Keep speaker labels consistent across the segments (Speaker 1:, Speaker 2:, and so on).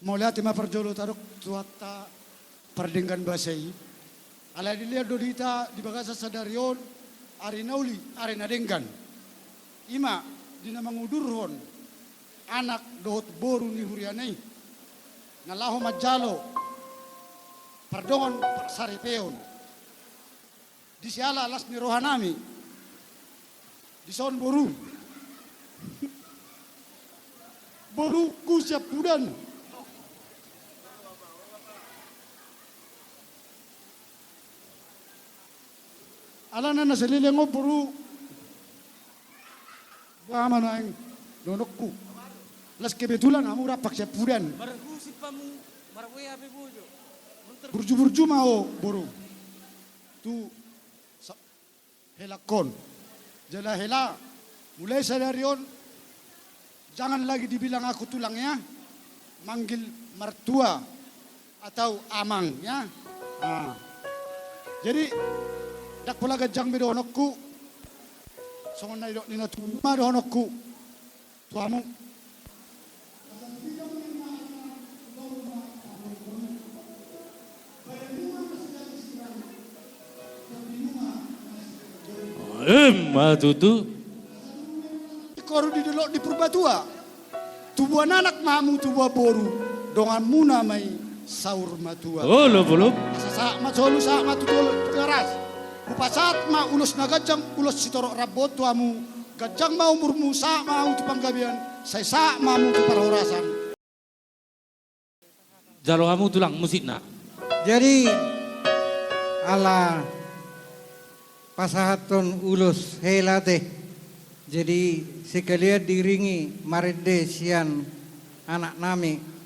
Speaker 1: Maulia tima perjolo taruk tuata perdengkan basai. Ala dilihat dodita di bagasa sadarion arinauli arinadengkan. Ima dina mangudurhon anak dohot boru ni hurianai. Nalaho majalo pardongon saripeon. Di siala alas ni rohanami. Di son boru. Boru kusya pudan. Alana na salile ngo boru. Bama na ang nonokku. Las kebetulan amu rapak siya pudan.
Speaker 2: Barangku sipamu marakwe ape bojo.
Speaker 1: Burju-burju mau boru. Tu helakon. Jala hela. Mulai sadarion jangan lagi dibilang aku tulangnya. Manggil mertua atau amang ya. Nah. Jadi dak pula gajang bedo honokku. Songon na idok nina tuma do honokku. Tuamu.
Speaker 2: Matutu.
Speaker 1: Koru di delok di purbatua. Tubuh anak mamu tubuh boru. Dongan muna mai saur matua.
Speaker 2: Oh lo belum.
Speaker 1: Sa ma solu sa ma tutul keras. Upasat ma ulos na gajang ulos sitorok rabot tuamu. Gajang ma umurmu sa ma tu panggabian. Saya sa ma mu tu parahorasan.
Speaker 2: Jalo kamu tulang musik nak.
Speaker 3: Jadi ala pasahaton ulus helate. Jadi sekalian diringi marede sian anak nami.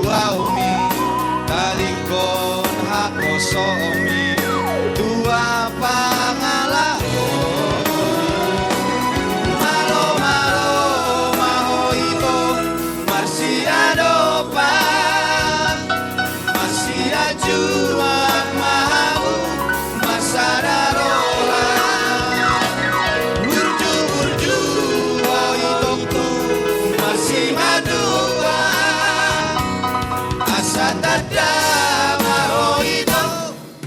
Speaker 4: dua umi talingkon hakoso umi dua pangalah malo malo maho ito marsiado pa marsiado juang mau masararola burju burju oh ito tu masih madua asa tada maho ito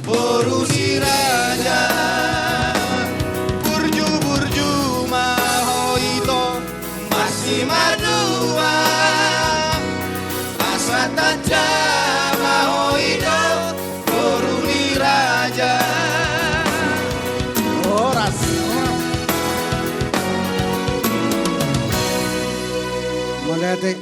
Speaker 4: boruni raja burju burju maho ito masih madua asa tada maho ito boruni raja oras
Speaker 3: Mulai